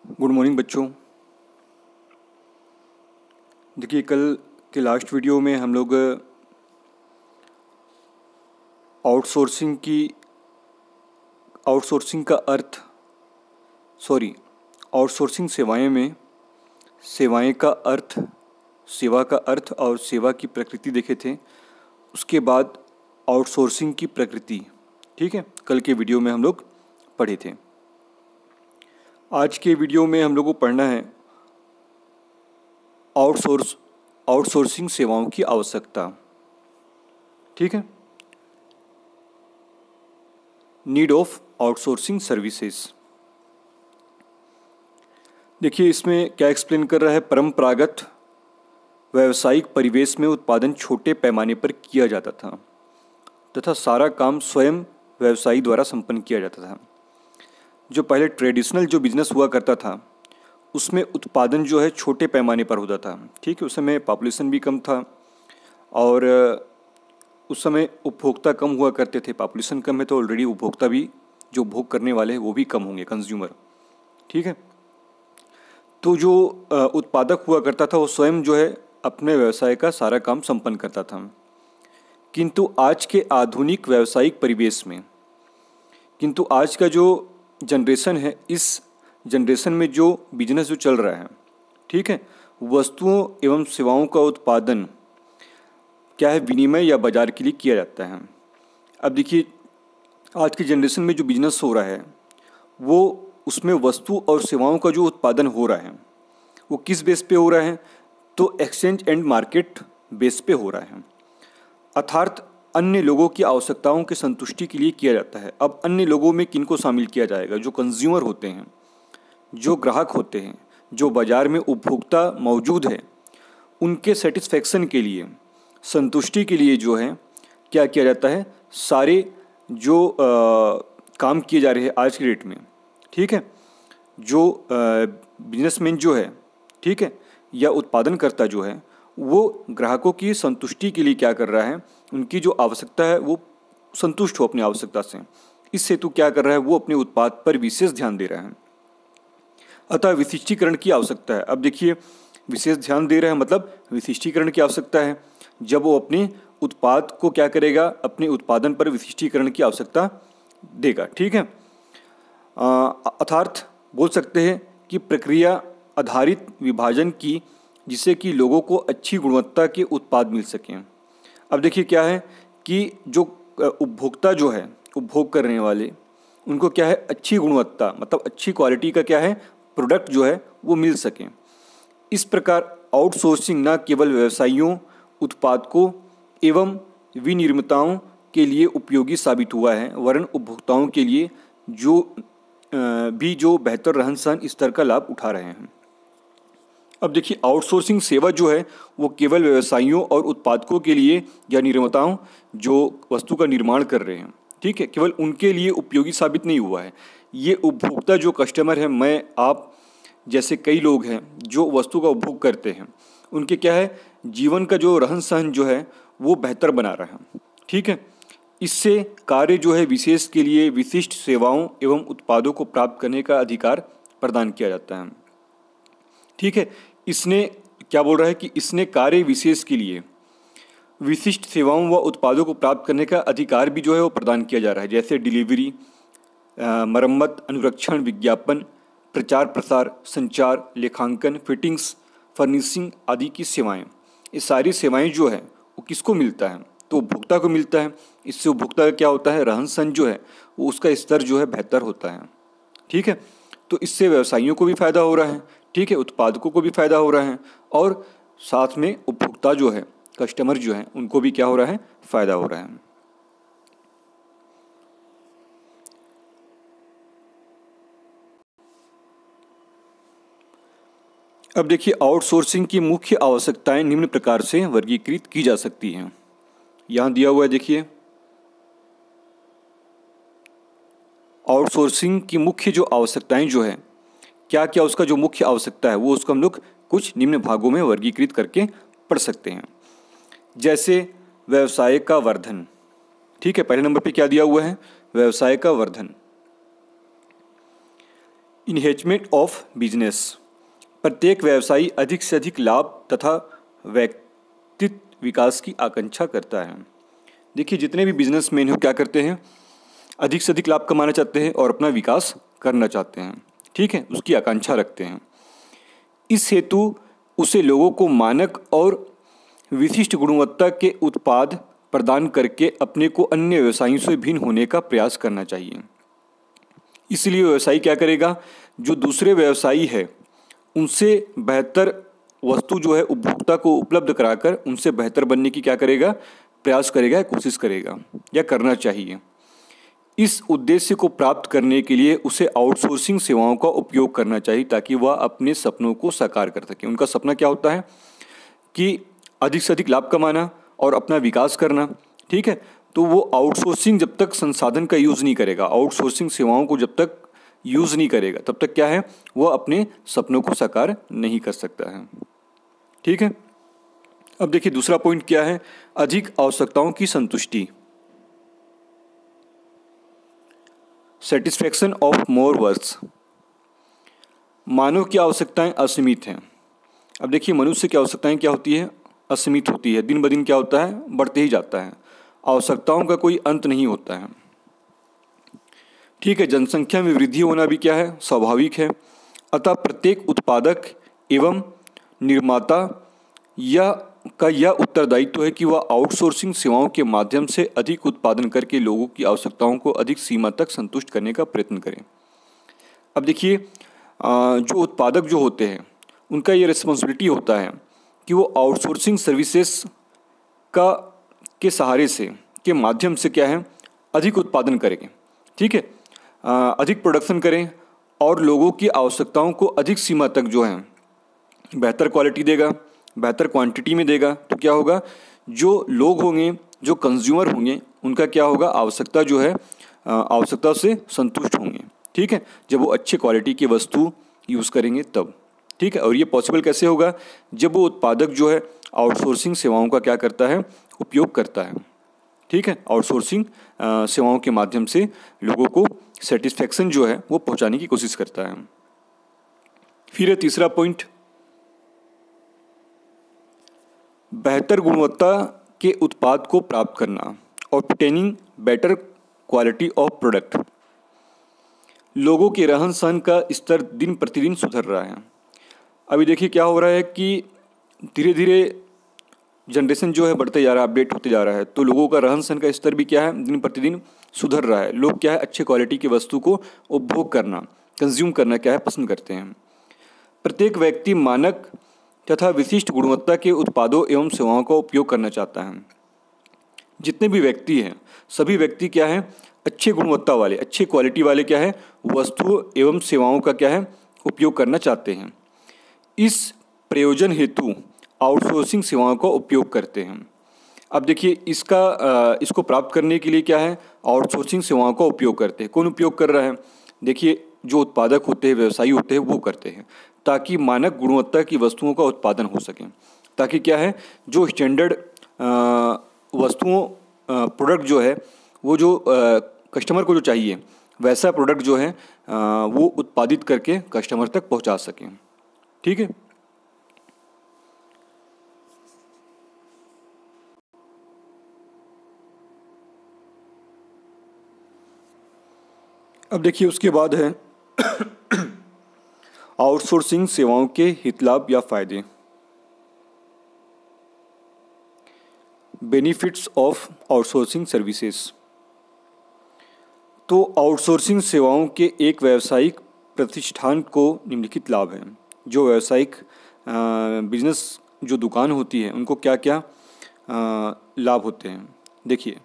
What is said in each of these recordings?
Good morning बच्चों। देखिए, कल के लास्ट वीडियो में हम लोग आउटसोर्सिंग का अर्थ आउटसोर्सिंग सेवाएं में सेवाएं का अर्थ, सेवा का अर्थ और सेवा की प्रकृति देखे थे। उसके बाद आउटसोर्सिंग की प्रकृति, ठीक है, कल के वीडियो में हम लोग पढ़े थे। आज के वीडियो में हम लोग को पढ़ना है आउटसोर्सिंग सेवाओं की आवश्यकता, ठीक है, नीड ऑफ आउटसोर्सिंग सर्विसेज। देखिए, इसमें क्या एक्सप्लेन कर रहा है। परंपरागत व्यावसायिक परिवेश में उत्पादन छोटे पैमाने पर किया जाता था तथा सारा काम स्वयं व्यवसायी द्वारा संपन्न किया जाता था। जो पहले ट्रेडिशनल जो बिजनेस हुआ करता था उसमें उत्पादन जो है छोटे पैमाने पर होता था, ठीक है। उस समय पॉपुलेशन भी कम था और उस समय उपभोक्ता कम हुआ करते थे। पॉपुलेशन कम है तो ऑलरेडी उपभोक्ता भी, जो उपभोग करने वाले हैं वो भी कम होंगे, कंज्यूमर, ठीक है। तो जो उत्पादक हुआ करता था वो स्वयं जो है अपने व्यवसाय का सारा काम संपन्न करता था। किंतु आज के आधुनिक व्यावसायिक परिवेश में, किंतु आज का जो जनरेशन है, इस जनरेशन में जो बिजनेस जो चल रहा है, ठीक है, वस्तुओं एवं सेवाओं का उत्पादन क्या है, विनिमय या बाजार के लिए किया जाता है। अब देखिए, आज की जनरेशन में जो बिजनेस हो रहा है वो उसमें वस्तु और सेवाओं का जो उत्पादन हो रहा है वो किस बेस पे हो रहा है, तो एक्सचेंज एंड मार्केट बेस पे हो रहा है। अर्थात अन्य लोगों की आवश्यकताओं की संतुष्टि के लिए किया जाता है। अब अन्य लोगों में किनको शामिल किया जाएगा? जो कंज्यूमर होते हैं, जो ग्राहक होते हैं, जो बाजार में उपभोक्ता मौजूद है, उनके सेटिस्फैक्शन के लिए, संतुष्टि के लिए जो है क्या किया जाता है, सारे जो काम किए जा रहे हैं आज की डेट में, ठीक है, जो बिजनेसमैन जो है, ठीक है, या उत्पादनकर्ता जो है, वो ग्राहकों की संतुष्टि के लिए क्या कर रहा है, उनकी जो आवश्यकता है वो संतुष्ट हो अपनी आवश्यकता से। इस हेतु क्या कर रहा है, वो अपने उत्पाद पर विशेष ध्यान दे रहा है। अतः विशिष्टीकरण की आवश्यकता है। अब देखिए, विशेष ध्यान दे रहा है मतलब विशिष्टीकरण की आवश्यकता है। जब वो अपने उत्पाद को क्या करेगा, अपने उत्पादन पर विशिष्टीकरण की आवश्यकता देगा, ठीक है। अर्थात बोल सकते हैं कि प्रक्रिया आधारित विभाजन की, जिससे कि लोगों को अच्छी गुणवत्ता के उत्पाद मिल सकें। अब देखिए क्या है कि जो उपभोक्ता जो है, उपभोग करने वाले, उनको क्या है, अच्छी गुणवत्ता मतलब अच्छी क्वालिटी का क्या है, प्रोडक्ट जो है वो मिल सके। इस प्रकार आउटसोर्सिंग न केवल व्यवसायियों, उत्पादकों एवं विनिर्माताओं के लिए उपयोगी साबित हुआ है, वरन उपभोक्ताओं के लिए जो बेहतर रहन सहन स्तर का लाभ उठा रहे हैं। अब देखिए, आउटसोर्सिंग सेवा जो है वो केवल व्यवसायियों और उत्पादकों के लिए या निर्माताओं जो वस्तु का निर्माण कर रहे हैं, ठीक है, केवल उनके लिए उपयोगी साबित नहीं हुआ है। ये उपभोक्ता जो कस्टमर है, मैं आप जैसे कई लोग हैं जो वस्तु का उपभोग करते हैं, उनके क्या है, जीवन का जो रहन सहन जो है वो बेहतर बना रहा है, ठीक है। इससे कार्य जो है विशेष के लिए विशिष्ट सेवाओं एवं उत्पादों को प्राप्त करने का अधिकार प्रदान किया जाता है, ठीक है। इसने क्या बोल रहा है कि इसने कार्य विशेष के लिए विशिष्ट सेवाओं व उत्पादों को प्राप्त करने का अधिकार भी जो है वो प्रदान किया जा रहा है। जैसे डिलीवरी, मरम्मत, अनुरक्षण, विज्ञापन, प्रचार प्रसार, संचार, लेखांकन, फिटिंग्स, फर्निशिंग आदि की सेवाएं। ये सारी सेवाएं जो है वो किसको मिलता है, तो उपभोक्ता को मिलता है। इससे उपभोक्ता का क्या होता है, रहन सहन जो है वो उसका स्तर जो है बेहतर होता है, ठीक है। तो इससे व्यवसायियों को भी फायदा हो रहा है, ठीक है, उत्पादकों को भी फायदा हो रहा है और साथ में उपभोक्ता जो है, कस्टमर जो है, उनको भी क्या हो रहा है, फायदा हो रहा है। अब देखिए, आउटसोर्सिंग की मुख्य आवश्यकताएं निम्न प्रकार से वर्गीकृत की जा सकती हैं। यहाँ दिया हुआ है, देखिए, आउटसोर्सिंग की मुख्य जो आवश्यकताएं जो है, क्या क्या उसका जो मुख्य आवश्यकता है वो उसको हम लोग कुछ निम्न भागों में वर्गीकृत करके पढ़ सकते हैं। जैसे व्यवसाय का वर्धन, ठीक है, पहले नंबर पे क्या दिया हुआ है, व्यवसाय का वर्धन। इन्हेचमेंट ऑफ बिजनेस, प्रत्येक व्यवसायी अधिक से अधिक लाभ तथा व्यक्तित्व विकास की आकांक्षा करता है। देखिए जितने भी बिजनेसमैन हो क्या करते हैं, अधिक से अधिक लाभ कमाना चाहते हैं और अपना विकास करना चाहते हैं, ठीक है, उसकी आकांक्षा रखते हैं। इस हेतु उसे लोगों को मानक और विशिष्ट गुणवत्ता के उत्पाद प्रदान करके अपने को अन्य व्यवसायियों से भिन्न होने का प्रयास करना चाहिए। इसलिए व्यवसायी क्या करेगा, जो दूसरे व्यवसायी है उनसे बेहतर वस्तु जो है उपभोक्ता को उपलब्ध कराकर उनसे बेहतर बनने की क्या करेगा, प्रयास करेगा, कोशिश करेगा या करना चाहिए। इस उद्देश्य को प्राप्त करने के लिए उसे आउटसोर्सिंग सेवाओं का उपयोग करना चाहिए ताकि वह अपने सपनों को साकार कर सके। उनका सपना क्या होता है कि अधिक से अधिक लाभ कमाना और अपना विकास करना, ठीक है। तो वो आउटसोर्सिंग जब तक संसाधन का यूज़ नहीं करेगा, आउटसोर्सिंग सेवाओं को जब तक यूज़ नहीं करेगा तब तक क्या है, वो अपने सपनों को साकार नहीं कर सकता है, ठीक है। अब देखिए दूसरा पॉइंट क्या है, अधिक आवश्यकताओं की संतुष्टि, सेटिस्फैक्शन ऑफ मोर वर्क्स। मानव की आवश्यकताएं असीमित हैं। अब देखिए मनुष्य की आवश्यकताएं क्या होती है, असीमित होती है, दिन ब दिन क्या होता है, बढ़ते ही जाता है, आवश्यकताओं का कोई अंत नहीं होता है, ठीक है। जनसंख्या में वृद्धि होना भी क्या है, स्वाभाविक है। अतः प्रत्येक उत्पादक एवं निर्माता का यह उत्तरदायित्व है कि वह आउटसोर्सिंग सेवाओं के माध्यम से अधिक उत्पादन करके लोगों की आवश्यकताओं को अधिक सीमा तक संतुष्ट करने का प्रयत्न करें। अब देखिए जो उत्पादक जो होते हैं उनका ये रिस्पॉन्सिबिलिटी होता है कि वो आउटसोर्सिंग सर्विसेज के सहारे से के माध्यम से क्या है, अधिक उत्पादन करेंगे, ठीक है, अधिक प्रोडक्शन करें और लोगों की आवश्यकताओं को अधिक सीमा तक जो है बेहतर क्वालिटी देगा, बेहतर क्वांटिटी में देगा। तो क्या होगा, जो लोग होंगे, जो कंज्यूमर होंगे, उनका क्या होगा, आवश्यकता जो है आवश्यकता से संतुष्ट होंगे, ठीक है, जब वो अच्छे क्वालिटी की वस्तु यूज़ करेंगे तब, ठीक है। और ये पॉसिबल कैसे होगा, जब वो उत्पादक जो है आउटसोर्सिंग सेवाओं का क्या करता है, उपयोग करता है, ठीक है। आउटसोर्सिंग सेवाओं के माध्यम से लोगों को सेटिस्फैक्शन जो है वो पहुंचाने की कोशिश करता है। फिर है तीसरा पॉइंट, बेहतर गुणवत्ता के उत्पाद को प्राप्त करना, obtaining better quality of product. लोगों के रहन सहन का स्तर दिन प्रतिदिन सुधर रहा है। अभी देखिए क्या हो रहा है कि धीरे धीरे जनरेशन जो है बढ़ते जा रहा है, अपडेट होते जा रहा है, तो लोगों का रहन सहन का स्तर भी क्या है, दिन प्रतिदिन सुधर रहा है। लोग क्या है, अच्छे क्वालिटी की वस्तु को उपभोग करना, कंज्यूम करना क्या है, पसंद करते हैं। प्रत्येक व्यक्ति मानक तथा विशिष्ट गुणवत्ता के उत्पादों एवं सेवाओं का उपयोग करना चाहता है। जितने भी व्यक्ति हैं सभी व्यक्ति क्या है, अच्छे गुणवत्ता वाले, अच्छे क्वालिटी वाले क्या है, वस्तुओं एवं सेवाओं का क्या है, उपयोग करना चाहते हैं। इस प्रयोजन हेतु आउटसोर्सिंग सेवाओं का उपयोग करते हैं। अब देखिए इसको प्राप्त करने के लिए क्या है, आउटसोर्सिंग सेवाओं का उपयोग करते हैं। कौन उपयोग कर रहा है, देखिए जो उत्पादक होते हैं, व्यवसायी होते हैं, वो करते हैं ताकि मानक गुणवत्ता की वस्तुओं का उत्पादन हो सके, ताकि क्या है, जो स्टैंडर्ड वस्तुओं प्रोडक्ट जो है वो जो कस्टमर को जो चाहिए वैसा प्रोडक्ट जो है वो उत्पादित करके कस्टमर तक पहुंचा सकें, ठीक है। अब देखिए उसके बाद है आउटसोर्सिंग सेवाओं के हितलाभ या फायदे, बेनिफिट्स ऑफ आउटसोर्सिंग सर्विसेज। तो आउटसोर्सिंग सेवाओं के एक व्यावसायिक प्रतिष्ठान को निम्नलिखित लाभ हैं। जो व्यावसायिक बिजनेस जो दुकान होती है उनको क्या क्या लाभ होते हैं, देखिए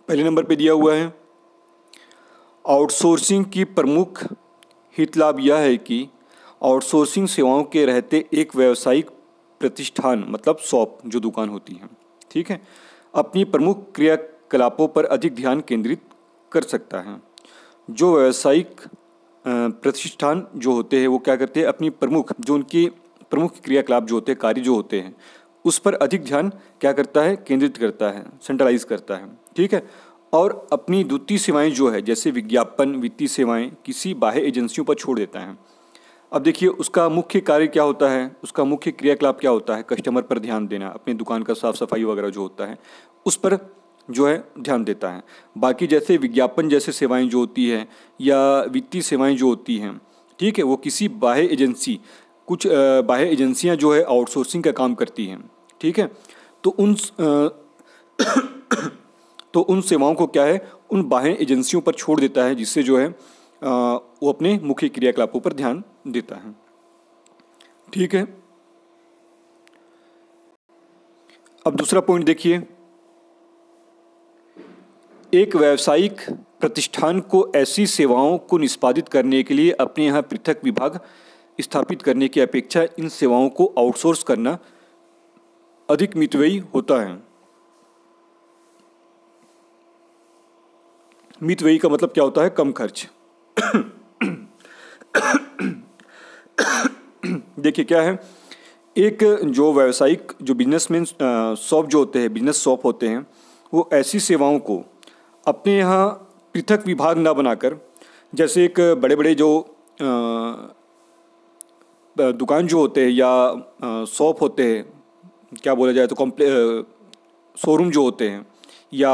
पहले नंबर पे दिया हुआ है, आउटसोर्सिंग की प्रमुख हित लाभ यह है कि आउटसोर्सिंग सेवाओं के रहते एक व्यावसायिक प्रतिष्ठान मतलब शॉप जो दुकान होती है, ठीक है, अपनी प्रमुख क्रियाकलापों पर अधिक ध्यान केंद्रित कर सकता है। जो व्यावसायिक प्रतिष्ठान जो होते हैं वो क्या करते हैं, अपनी उनकी प्रमुख क्रियाकलाप जो होते हैं, कार्य जो होते हैं, उस पर अधिक ध्यान क्या करता है, केंद्रित करता है, सेंट्रलाइज करता है, ठीक है। और अपनी द्वितीय सेवाएं जो है जैसे विज्ञापन, वित्तीय सेवाएं किसी बाह्य एजेंसियों पर छोड़ देता है। अब देखिए उसका मुख्य कार्य क्या होता है, उसका मुख्य क्रियाकलाप क्या होता है, कस्टमर पर ध्यान देना, अपनी दुकान का साफ सफाई वगैरह जो होता है उस पर जो है ध्यान देता है। बाकी जैसे विज्ञापन जैसे सेवाएं जो होती है या वित्तीय सेवाएं जो होती हैं, ठीक है, वो किसी बाह्य एजेंसी, कुछ बाह्य एजेंसियां जो है आउटसोर्सिंग का काम करती हैं, ठीक है। तो उन सेवाओं को क्या है, उन बाह्य एजेंसियों पर छोड़ देता है, जिससे जो है वो अपने मुख्य क्रियाकलापों पर ध्यान देता है, ठीक है। अब दूसरा पॉइंट देखिए, एक व्यावसायिक प्रतिष्ठान को ऐसी सेवाओं को निष्पादित करने के लिए अपने यहाँ पृथक विभाग स्थापित करने की अपेक्षा इन सेवाओं को आउटसोर्स करना अधिक मितव्ययी होता है। मितव्ययी का मतलब क्या होता है, कम खर्च। देखिए क्या है, एक जो व्यावसायिक जो बिजनेसमैन शॉप जो होते हैं, बिजनेस शॉप होते हैं, वो ऐसी सेवाओं को अपने यहाँ पृथक विभाग ना बनाकर, जैसे एक बड़े बड़े जो दुकान जो होते हैं या शॉप होते हैं, क्या बोला जाए तो शोरूम जो होते हैं या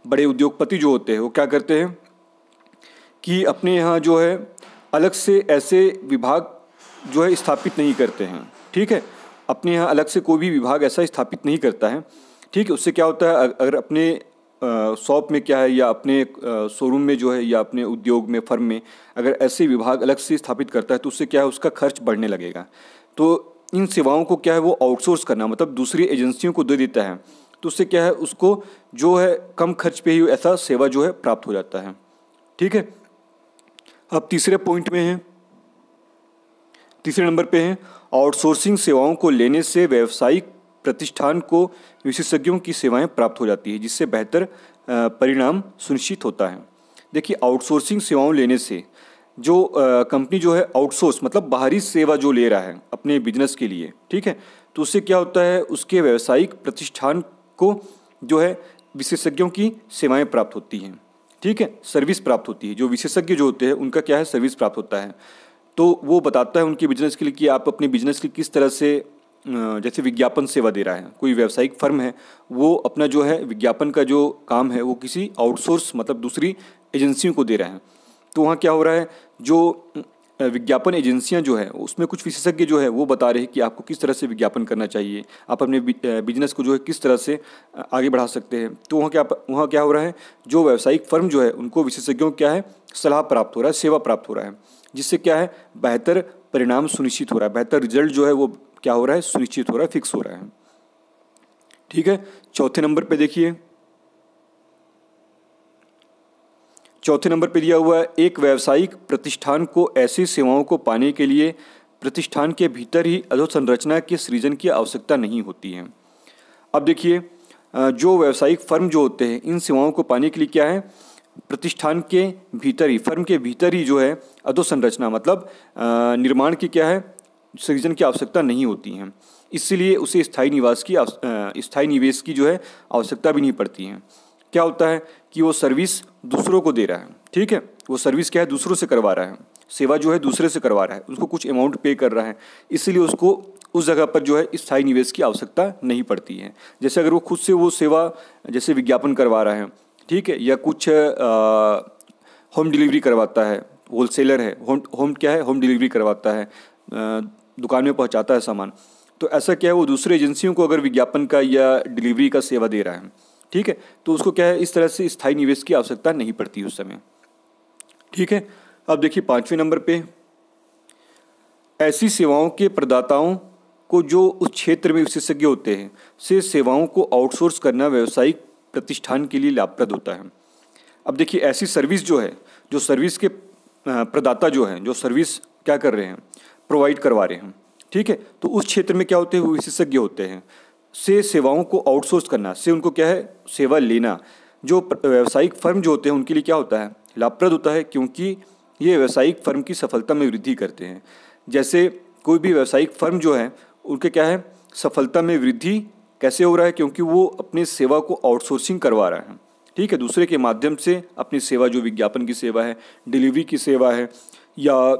बड़े उद्योगपति जो होते हैं, वो क्या करते हैं कि अपने यहाँ जो है अलग से ऐसे विभाग जो है स्थापित नहीं करते हैं, ठीक है। अपने यहाँ अलग से कोई भी विभाग ऐसा स्थापित नहीं करता है, ठीक है। उससे क्या होता है, अगर अपने शॉप में क्या है या अपने शोरूम में जो है या अपने उद्योग में, फर्म में अगर ऐसे विभाग अलग से स्थापित करता है तो उससे क्या है, उसका खर्च बढ़ने लगेगा। तो इन सेवाओं को क्या है, वो आउटसोर्स करना मतलब दूसरी एजेंसियों को दे देता है, तो उससे क्या है, उसको जो है कम खर्च पे ही ऐसा सेवा जो है प्राप्त हो जाता है, ठीक है। अब तीसरे पॉइंट में है, तीसरे नंबर पे है, आउटसोर्सिंग सेवाओं को लेने से व्यावसायिक प्रतिष्ठान को विशेषज्ञों की सेवाएं प्राप्त हो जाती है, जिससे बेहतर परिणाम सुनिश्चित होता है। देखिए आउटसोर्सिंग सेवाओं लेने से जो कंपनी जो है आउटसोर्स मतलब बाहरी सेवा जो ले रहा है अपने बिजनेस के लिए, ठीक है, तो उससे क्या होता है, उसके व्यावसायिक प्रतिष्ठान को जो है विशेषज्ञों की सेवाएं प्राप्त होती हैं, ठीक है, सर्विस प्राप्त होती है। जो विशेषज्ञ जो होते हैं उनका क्या है, सर्विस प्राप्त होता है। तो वो बताता है उनके बिजनेस के लिए कि आप अपने बिजनेस की किस तरह से, जैसे विज्ञापन सेवा दे रहा है कोई व्यावसायिक फर्म है, वो अपना जो है विज्ञापन का जो काम है वो किसी आउटसोर्स मतलब दूसरी एजेंसियों को दे रहा है। तो वहाँ क्या हो रहा है, जो विज्ञापन एजेंसियां जो है उसमें कुछ विशेषज्ञ जो है वो बता रहे हैं कि आपको किस तरह से विज्ञापन करना चाहिए, आप अपने बिजनेस को जो है किस तरह से आगे बढ़ा सकते हैं। तो वहाँ क्या हो रहा है, जो व्यावसायिक फर्म जो है उनको विशेषज्ञों क्या है, सलाह प्राप्त हो रहा है, सेवा प्राप्त हो रहा है, जिससे क्या है, बेहतर परिणाम सुनिश्चित हो रहा है, बेहतर रिजल्ट जो है वो क्या हो रहा है, सुनिश्चित हो रहा है, फिक्स हो रहा है, ठीक है। चौथे नंबर पे देखिए, चौथे नंबर पे दिया हुआ है, एक व्यावसायिक प्रतिष्ठान को ऐसी सेवाओं को पाने के लिए प्रतिष्ठान के भीतर ही अधोसंरचना के सृजन की आवश्यकता नहीं होती है। अब देखिए जो व्यावसायिक फर्म जो होते हैं इन सेवाओं को पाने के लिए क्या है, प्रतिष्ठान के भीतर ही, फर्म के भीतर ही जो है अधोसंरचना मतलब निर्माण की क्या है, सृजन की आवश्यकता नहीं होती है। इसीलिए उसे स्थायी निवेश की जो है आवश्यकता भी नहीं पड़ती है। क्या होता है कि वो सर्विस दूसरों को दे रहा है, ठीक है, वो सर्विस क्या है, दूसरों से करवा रहा है, सेवा जो है दूसरे से करवा रहा है, उसको कुछ अमाउंट पे कर रहा है, इसीलिए उसको उस जगह पर जो है स्थायी निवेश की आवश्यकता नहीं पड़ती है। जैसे अगर वो खुद से वो सेवा जैसे विज्ञापन करवा रहा है, ठीक है, या कुछ होम डिलीवरी करवाता है, होलसेलर है, होम क्या है, होम डिलीवरी करवाता है, दुकान में पहुंचाता है सामान, तो ऐसा क्या है, वो दूसरे एजेंसियों को अगर विज्ञापन का या डिलीवरी का सेवा दे रहा है, ठीक है, तो उसको क्या है, इस तरह से स्थायी निवेश की आवश्यकता नहीं पड़ती उस समय, ठीक है। अब देखिए पांचवें नंबर पे, ऐसी सेवाओं के प्रदाताओं को जो उस क्षेत्र में विशेषज्ञ होते हैं से सेवाओं को आउटसोर्स करना व्यावसायिक प्रतिष्ठान के लिए लाभप्रद होता है। अब देखिए ऐसी सर्विस जो है, जो सर्विस के प्रदाता जो हैं, जो सर्विस क्या कर रहे हैं, प्रोवाइड करवा रहे हैं, ठीक है, तो उस क्षेत्र में क्या होते हैं, वो विशेषज्ञ होते हैं, से सेवाओं को आउटसोर्स करना, से उनको क्या है, सेवा लेना जो व्यावसायिक फर्म जो होते हैं उनके लिए क्या होता है, लाभप्रद होता है, क्योंकि ये व्यावसायिक फर्म की सफलता में वृद्धि करते हैं। जैसे कोई भी व्यावसायिक फर्म जो है उनके क्या है, सफलता में वृद्धि कैसे हो रहा है, क्योंकि वो अपने सेवा को आउटसोर्सिंग करवा रहा है, ठीक है, दूसरे के माध्यम से अपनी सेवा, जो विज्ञापन की सेवा है, डिलीवरी की सेवा है या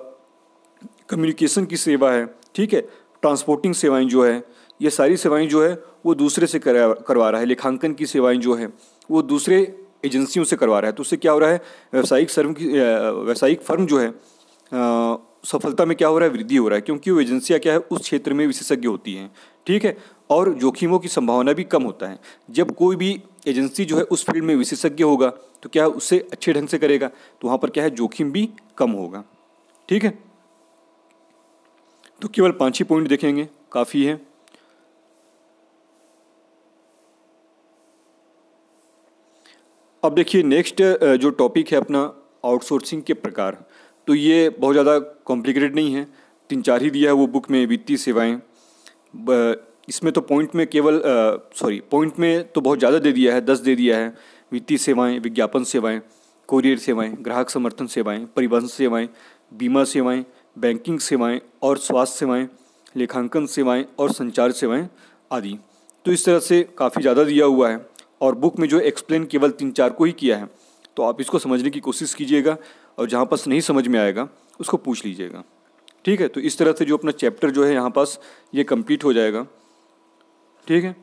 कम्युनिकेशन की सेवा है, ठीक है, ट्रांसपोर्टिंग सेवाएं जो है, ये सारी सेवाएं जो है वो दूसरे से करवा रहा है। लेखांकन की सेवाएं जो है वो दूसरे एजेंसियों से करवा रहा है। तो उससे क्या हो रहा है, व्यावसायिक फर्म जो है सफलता में क्या हो रहा है, वृद्धि हो रहा है, क्योंकि वो एजेंसियाँ क्या है उस क्षेत्र में विशेषज्ञ होती हैं, ठीक है, और जोखिमों की संभावना भी कम होता है। जब कोई भी एजेंसी जो है उस फील्ड में विशेषज्ञ होगा तो क्या उससे अच्छे ढंग से करेगा, तो वहाँ पर क्या है, जोखिम भी कम होगा, ठीक है। तो केवल 5 ही पॉइंट देखेंगे, काफ़ी है। अब देखिए नेक्स्ट जो टॉपिक है अपना, आउटसोर्सिंग के प्रकार। तो ये बहुत ज़्यादा कॉम्प्लिकेटेड नहीं है, 3-4 ही दिया है वो बुक में, वित्तीय सेवाएं। इसमें तो पॉइंट में तो बहुत ज़्यादा दे दिया है, 10 दे दिया है। वित्तीय सेवाएं, विज्ञापन सेवाएं, कोरियर सेवाएं, ग्राहक समर्थन सेवाएं, परिवहन सेवाएं, बीमा सेवाएं, बैंकिंग सेवाएं और स्वास्थ्य सेवाएं, लेखांकन सेवाएं और संचार सेवाएं आदि। तो इस तरह से काफ़ी ज़्यादा दिया हुआ है और बुक में जो एक्सप्लेन केवल 3-4 को ही किया है। तो आप इसको समझने की कोशिश कीजिएगा और जहाँ पास नहीं समझ में आएगा उसको पूछ लीजिएगा, ठीक है। तो इस तरह से जो अपना चैप्टर जो है यहाँ पास ये कंप्लीट हो जाएगा, ठीक है।